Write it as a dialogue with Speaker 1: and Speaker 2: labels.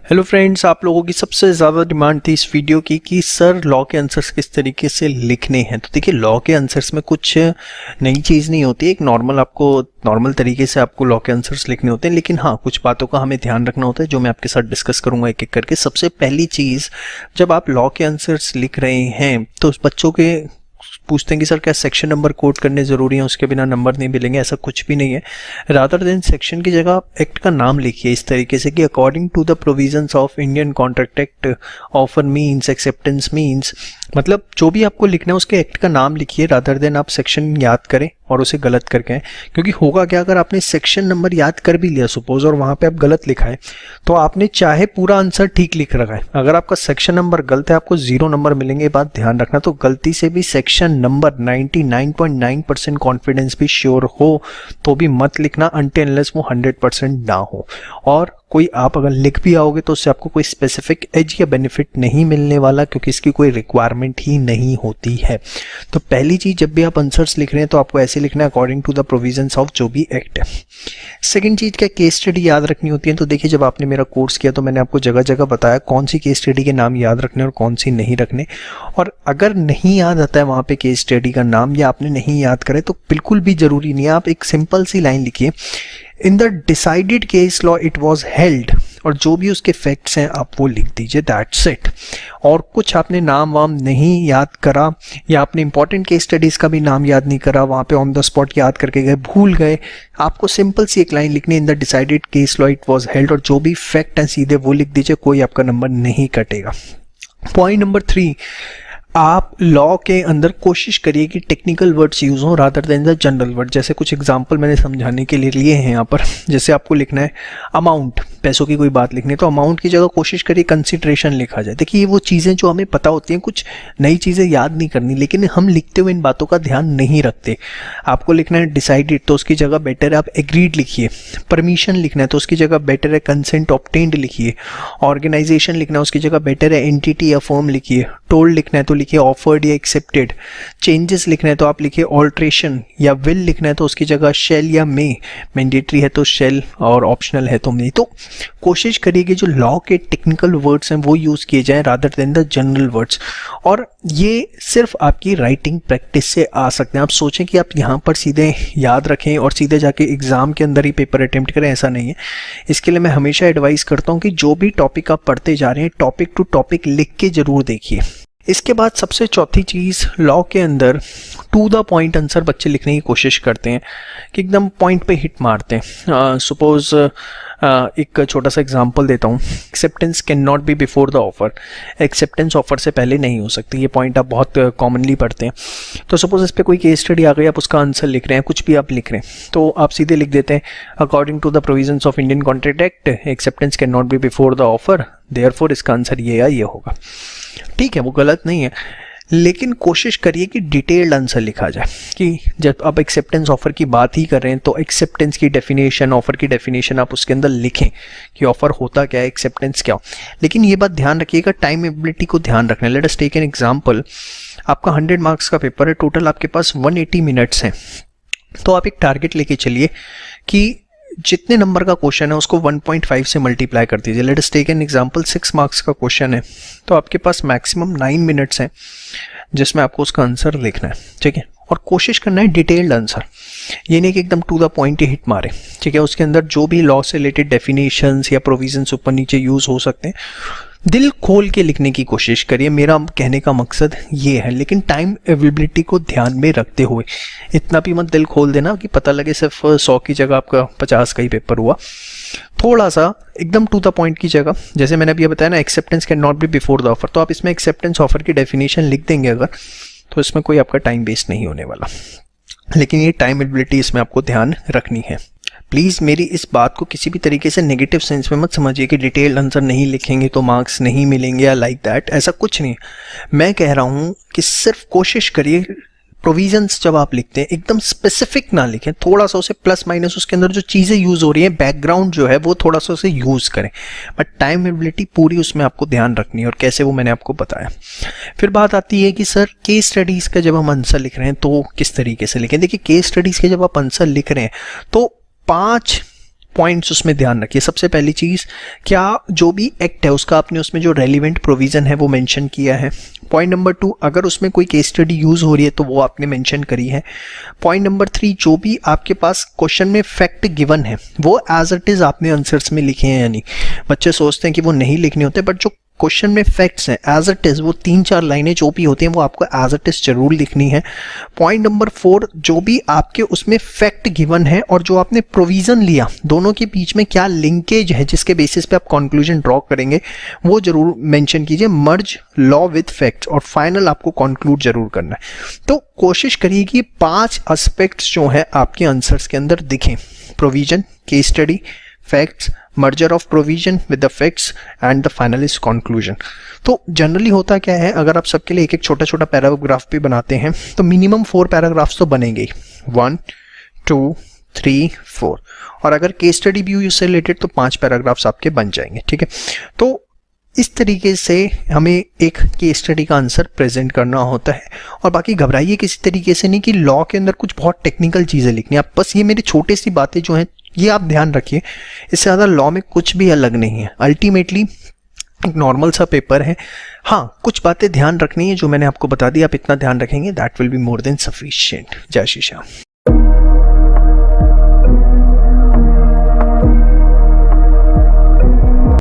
Speaker 1: Hello friends, आप लोगों की सबसे ज़्यादा डिमांड थी इस वीडियो की कि सर लॉ के आंसर्स किस तरीके से लिखने हैं। तो देखिए, लॉ के आंसर्स में कुछ नई चीज़ नहीं होती। एक नॉर्मल तरीके से आपको लॉ के आंसर्स लिखने होते हैं, लेकिन हाँ, कुछ बातों का हमें ध्यान रखना होता है जो मैं आपके साथ डिस्कस करूंगा एक एक करके। सबसे पहली चीज़, जब आप लॉ के आंसर्स लिख रहे हैं तो उस बच्चों के पूछते हैं कि सर क्या सेक्शन नंबर कोड करने ज़रूरी है, उसके बिना नंबर नहीं मिलेंगे। ऐसा कुछ भी नहीं है। रादर देन सेक्शन की जगह आप एक्ट का नाम लिखिए इस तरीके से कि according to the provisions of Indian contract act, offer means, acceptance means, मतलब जो भी आपको लिखना है उसके एक्ट का नाम लिखिए रादर देन आप सेक्शन याद करें और उसे गलत करके आए। क्योंकि होगा क्या, अगर आपने सेक्शन नंबर याद कर भी लिया सपोज और वहाँ पे आप गलत लिखा है तो आपने चाहे पूरा आंसर ठीक लिख रखा है, अगर आपका सेक्शन नंबर गलत है आपको 0 नंबर मिलेंगे। ये बात ध्यान रखना। तो गलती से भी सेक्शन नंबर 99.9% कॉन्फिडेंस भी श्योर हो तो भी मत लिखना अनटिल अनलेस वो 100% ना हो। और कोई आप अगर लिख भी आओगे तो उससे आपको कोई स्पेसिफिक एज या बेनिफिट नहीं मिलने वाला, क्योंकि इसकी कोई रिक्वायरमेंट ही नहीं होती है। तो पहली चीज, जब भी आप आंसर्स लिख रहे हैं तो आपको ऐसे लिखना है according to the provisions of जो भी एक्ट है। सेकंड चीज, क्या केस स्टडी याद रखनी होती है। तो देखिए, जब आपने मेरा कोर्स किया तो मैंने आपको जगह जगह बताया कौन सी केस स्टडी के नाम याद रखने और कौन सी नहीं रखने। और अगर नहीं याद आता है वहाँ पे केस स्टडी का नाम या आपने नहीं याद करे तो बिल्कुल भी जरूरी नहीं है। आप एक सिंपल सी लाइन लिखिए, in the decided case law it was held, और जो भी उसके फैक्ट्स हैं आप वो लिख दीजिए, दैट्स इट। और कुछ आपने नाम वाम नहीं याद करा या आपने इंपॉर्टेंट केस स्टडीज का भी नाम याद नहीं करा, वहाँ पे ऑन द स्पॉट याद करके गए, भूल गए, आपको सिंपल सी एक लाइन लिखनी है, in the decided case law it was held, और जो भी फैक्ट है सीधे वो लिख दीजिए, कोई आपका नंबर नहीं कटेगा। पॉइंट नंबर 3, आप लॉ के अंदर कोशिश करिए कि टेक्निकल वर्ड्स यूज हो rather than the general word. जैसे कुछ एग्जांपल मैंने समझाने के लिए लिए हैं यहाँ पर। जैसे आपको लिखना है अमाउंट, पैसों की कोई बात लिखनी है तो अमाउंट की जगह कोशिश करिए कंसिडरेशन लिखा जाए। देखिए, ये वो चीज़ें जो हमें पता होती हैं, कुछ नई चीज़ें याद नहीं करनी, लेकिन हम लिखते हुए इन बातों का ध्यान नहीं रखते। आपको लिखना है डिसाइडेड तो उसकी जगह बेटर है आप एग्रीड लिखिए। परमिशन लिखना है तो उसकी जगह बेटर है कंसेंट ऑब्टेन्ड लिखिए। ऑर्गेनाइजेशन लिखना है उसकी जगह बेटर है एंटिटी या फर्म लिखिए। टोल्ड लिखना है तो लिखिए ऑफर्ड या एक्सेप्टेड। चेंजेस लिखना है तो आप लिखिए ऑल्ट्रेशन, या विल लिखना है तो उसकी जगह शेल या मे। मैंडेटरी है तो शेल और ऑप्शनल है तो मे। तो कोशिश करिए कि जो लॉ के टेक्निकल वर्ड्स हैं वो यूज किए जाएं rather than the general words. और ये सिर्फ आपकी राइटिंग प्रैक्टिस से आ सकते हैं। आप सोचें कि आप यहाँ पर सीधे याद रखें और सीधे जाके एग्जाम के अंदर ही पेपर अटेम्प्ट करें, ऐसा नहीं है। इसके लिए मैं हमेशा एडवाइस करता हूँ कि जो भी टॉपिक आप पढ़ते जा रहे हैं टॉपिक टू टॉपिक लिख के जरूर देखिए। इसके बाद सबसे चौथी चीज़, लॉ के अंदर टू द पॉइंट आंसर बच्चे लिखने की कोशिश करते हैं कि एकदम पॉइंट पे हिट मारते हैं। सपोज एक छोटा सा एग्जांपल देता हूँ, acceptance can not be before the offer. Acceptance offer से पहले नहीं हो सकती। ये पॉइंट आप बहुत कॉमनली पढ़ते हैं। तो सपोज इस पर कोई केस स्टडी आ गई, आप उसका आंसर लिख रहे हैं, कुछ भी आप लिख रहे हैं तो आप सीधे लिख देते हैं according to the provisions of Indian contract act acceptance can not be before the offer, therefore इसका आंसर ये या ये होगा। ठीक है, वो गलत नहीं है, लेकिन कोशिश करिए कि डिटेल्ड आंसर लिखा जाए। कि जब आप एक्सेप्टेंस ऑफर की बात ही कर रहे हैं तो एक्सेप्टेंस की डेफिनेशन, ऑफर की डेफिनेशन आप उसके अंदर लिखें कि ऑफर होता क्या है, एक्सेप्टेंस क्या हो। लेकिन ये बात ध्यान रखिएगा, टाइम एबिलिटी को ध्यान रखना है। Let us take an example, आपका 100 मार्क्स का पेपर है, टोटल आपके पास 180 मिनट्स हैं। तो आप एक टारगेट लेके चलिए कि जितने नंबर का क्वेश्चन है उसको 1.5 से मल्टीप्लाई कर दीजिए। Let us take an example, 6 marks का क्वेश्चन है तो आपके पास मैक्सिमम 9 मिनट्स हैं जिसमें आपको उसका आंसर लिखना है। ठीक है, और कोशिश करना है डिटेल्ड आंसर, ये नहीं कि एकदम टू द पॉइंट ही हिट मारे। ठीक है, उसके अंदर जो भी लॉ से रिलेटेड डेफिनेशंस या प्रोविजंस ऊपर नीचे यूज हो सकते हैं, दिल खोल के लिखने की कोशिश करिए। मेरा कहने का मकसद ये है, लेकिन टाइम अवेलेबिलिटी को ध्यान में रखते हुए। इतना भी मत दिल खोल देना कि पता लगे सिर्फ 100 की जगह आपका 50 का ही पेपर हुआ। थोड़ा सा एकदम टू द पॉइंट की जगह, जैसे मैंने अभी बताया ना, acceptance can not be before the offer, तो आप इसमें एक्सेप्टेंस ऑफर की डेफिनेशन लिख देंगे अगर, तो इसमें कोई आपका टाइम वेस्ट नहीं होने वाला। लेकिन ये टाइम एबिलिटी इसमें आपको ध्यान रखनी है। प्लीज़ मेरी इस बात को किसी भी तरीके से नेगेटिव सेंस में मत समझिए कि डिटेल्ड आंसर नहीं लिखेंगे तो मार्क्स नहीं मिलेंगे या लाइक दैट, ऐसा कुछ नहीं। मैं कह रहा हूँ कि सिर्फ कोशिश करिए प्रोविजंस जब आप लिखते हैं एकदम स्पेसिफिक ना लिखें, थोड़ा सा उसे प्लस माइनस उसके अंदर जो चीज़ें यूज हो रही हैं, बैकग्राउंड जो है वो थोड़ा सा उसे यूज करें, बट टाइम एबिलिटी पूरी उसमें आपको ध्यान रखनी है। और कैसे, वो मैंने आपको बताया। फिर बात आती है कि सर केस स्टडीज़ का जब हम आंसर लिख रहे हैं तो किस तरीके से लिखें। देखिए, केस स्टडीज़ के जब आप आंसर लिख रहे हैं तो 5 पॉइंट्स उसमें ध्यान रखिए। सबसे पहली चीज़, क्या जो भी एक्ट है उसका आपने उसमें जो रेलिवेंट प्रोविज़न है वो मेंशन किया है। पॉइंट नंबर 2, अगर उसमें कोई केस स्टडी यूज़ हो रही है तो वो आपने मेंशन करी है। पॉइंट नंबर 3, जो भी आपके पास क्वेश्चन में फैक्ट गिवन है वो एज इट इज़ आपने आंसर्स में लिखे हैं या नहीं। बच्चे सोचते हैं कि वो नहीं लिखने होते, बट जो क्वेश्चन में फैक्ट्स हैं एज इट इज़, वो 3-4 लाइनें जो भी होती हैं वो आपको एज इट इज़ जरूर लिखनी है। पॉइंट नंबर 4, जो भी आपके उसमें फैक्ट गिवन है और जो आपने प्रोविज़न लिया, दोनों के बीच में क्या लिंकेज है जिसके बेसिस पे आप कंक्लूजन ड्रॉ करेंगे वो जरूर मेंशन कीजिए। मर्ज लॉ विद फैक्ट्स, और फाइनल आपको कंक्लूड जरूर करना है। तो कोशिश करिए कि 5 एस्पेक्ट्स जो है आपके आंसर्स के अंदर दिखें: provision, case study, facts, merger of provision with the facts and the final is conclusion. तो जनरली होता क्या है, अगर आप सबके लिए एक एक छोटा छोटा पैराग्राफ भी बनाते हैं तो मिनिमम 4 पैराग्राफ्स तो बनेंगे ही, 1 2 3 4, और अगर केस स्टडी भी हुई उससे रिलेटेड तो 5 पैराग्राफ्स आपके बन जाएंगे। ठीक है, तो इस तरीके से हमें एक केस स्टडी का आंसर प्रेजेंट करना होता है। और बाकी घबराइए किसी तरीके से नहीं कि लॉ के अंदर कुछ बहुत टेक्निकल चीज़ें लिखनी है। आप बस ये मेरी छोटी सी बातें जो हैं ये आप ध्यान रखिए, इससे ज़्यादा लॉ में कुछ भी अलग नहीं है। अल्टीमेटली एक नॉर्मल सा पेपर है। हाँ, कुछ बातें ध्यान रखनी है जो मैंने आपको बता दी, आप इतना ध्यान रखेंगे that will be more than sufficient. जय श्री श्याम।